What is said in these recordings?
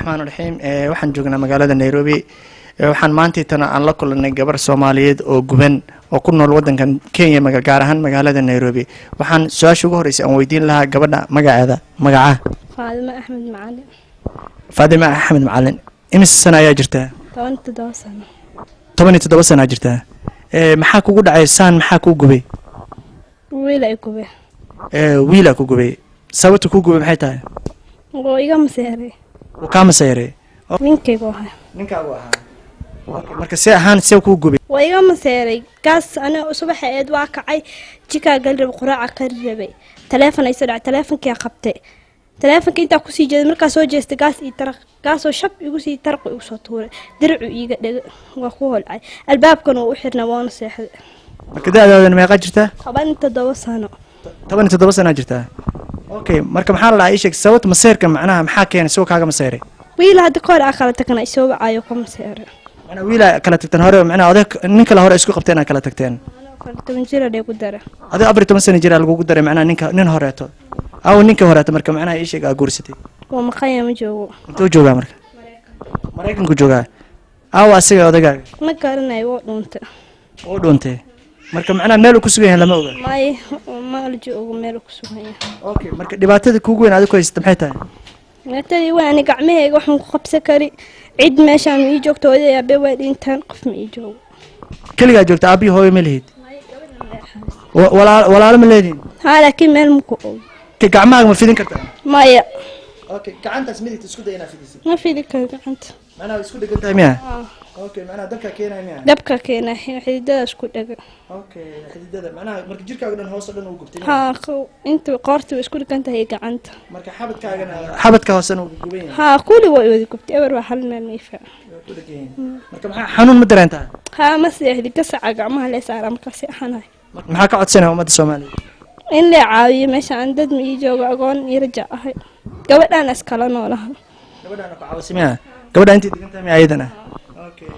الرحمن الرحيم waxaan joognaa magaalada Nairobi waxaan maantiitana aan la kulanay gabar Soomaaliyeed oo guban oo ku nool wadankan Kenya gaar ahaan magaalada Nairobi waxaan su'aasha ugu horeysa aan weydiin lahaa gabadha magaceeda Faadima Axmed Macalin imis sana ayaa jirtaa 17 sano jirtaa maxaa kugu dhacay saan maxaa ku gubay wiil ku gubay sababta ku gubay maxay tahay iga maseeray kama sayray ninkaygu ahaa marka si ahaan si ku gubay iga maseeray gaas ana subaxeed waa kacay jika galrib quraaca qarrabay telefoon ay soo dhacay telefoonka qabtay telefoonka inta ku sii jeeday marka soo jeestay gaas ii taraq gaasoo shab igu sii taraq igu soo tuuray dircu iiga dhig waa ku holcay albaabkan uu xirna waan seexday marka daadaadan meeqa jirtaa 17 sano jirtaa okay marka maxaa la ii sheeg sababta maseerka macnaha maxaa keenay soo kaaga maseeray wiil hadda koor kala tagna soo wacayo ka maseeray ana wiil kala tagtan hore macnaha oday ninka la hore isku qabteen kala tagteen ana 10 jir ay ku daray adiga 14 sano jir lagu daray macnaha nin horeeto aw ninka horeeto marka macnaha ii sheeg guursatay oo maqaya ma joogo intuu joogaa marka Mareykanku joogaa aw asiga odagaaga ma garanayo oo dhuntay marka macnaha meel ku sugan yahay lama oga ma joogo meel ku sugan yahay okay marka dhibaatada kugu weyn adiga ku haysata maxay tahay meetadii waan gacmahayga waxaan ku qabsan kari cid meeshaan ii joogto oo aabe way dhintaan qof ma ii joogo kaliya joogta aabi hooyo ma leeyahay walaalo ma leeyahay laakiin meel ma ku og gacmahaaga ma fidin kartaa maya okay gacantaas midigta isku dayna fidisid ma fidi karo gacanta macnaha isku dhagantahay miya okay macnaha dabka keenay xididada isku dhagan okay xididada macnaha marka jirkaaga dhan hoos dhan uu gubtay inta qoorta isku dhagantahay gacanta marka xabadka hoosana uu guban yahay kulli way wada gubtay eber waa hal meel miifa marka maxaa xanuun ma dareenta ma seexdi ka saca gacmaha la saaray marka si xanaay maxaa ka codsanay ummadda Soomaaliyeed in la caawiyo meeshaan dad ma ii joogo agoon iyo raja ahay gabadhan iskala noolaha gabadhan ku caawismaya gabadhan intii diganta ma ayadana okay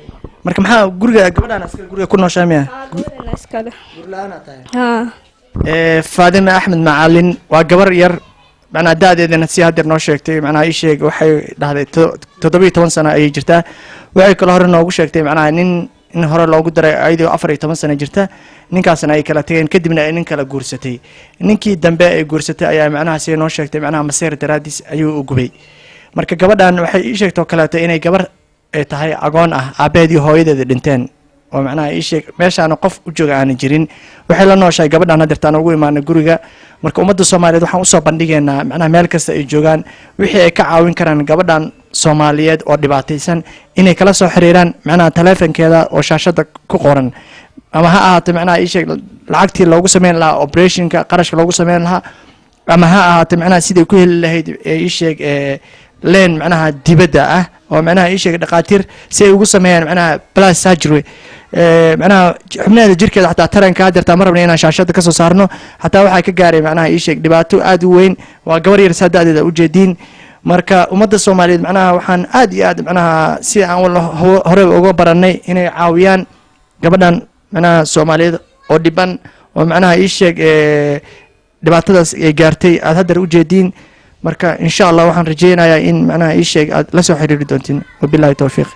marka maxaa guriga gabadhan guriga ku nooshaamiya gabadhan iskala gurlaana tahay Faadima Axmed Macalin waa gabar yar macna daadeedana si hadir noo sheegtay macna ay sheeg waxay dhahday 17 sano ay jirtaa waxay kala hore noogu sheegtay macna in hore loogu daray ayadoo 14 sano jirta ninkaasna ay kala tageen kadibna ay nin kala guursatay ninkii dambe ay guursatay ayaa macnaha si noo sheegtay macnaha maseer daraadis ayuu u gubay marka gabadhan waxay ii sheegtay kala inay gabar ay tahay agoon ah aabeedii hooyadeeda dhinteen oo macnaha ii sheeg meeshaan qof u jooga aan jirin waxay la nooshay gabadhan hadirtaan ugu imaanay guriga marka ummadda Soomaaliyeed waxaan u soo bandhigeynaa macnaha meel kasta ay joogaan wixii ay ka caawin karaan gabadhan Soomaaliyeed oo dhibaataysan inay kala soo xiriiraan macnaha telefoonkeeda oo shaashada ku qoran ama ha ahaato macnaha ii sheeg lacagtii loogu sameyn lahaa operationka qarashka loogu sameyn lahaa ama ha ahaato macnaha sidii ku heli lahayd ii sheeg leen macnaha dibadda ah oo macnaha ii sheeg dhaqaatiir si ay ugu sameeyaan macnaha plastic surgery macnaha xubnaha jirkeeda xataa taranka hadirta marabna inaan shaashada ka soo saarno xataa waxa ka gaaray macnaha ii sheeg dhibaato aad u weyn waa gabar yar saadadeeda u jeedin marka ummadda Soomaaliyeed macnaha waxaan aad iyo aad macnaha si aan hore uga baranay inay caawiyaan gabadhan macnaha Soomaaliyeed oo dhiban oo macnaha ii sheeg dhibaatadaas ay gaartay aad hadda u jeedin marka insha Allah waxaan rajeynayaa in macnaha ii sheeg aad la soo xiriiri doontiin wabillahi tawfiiq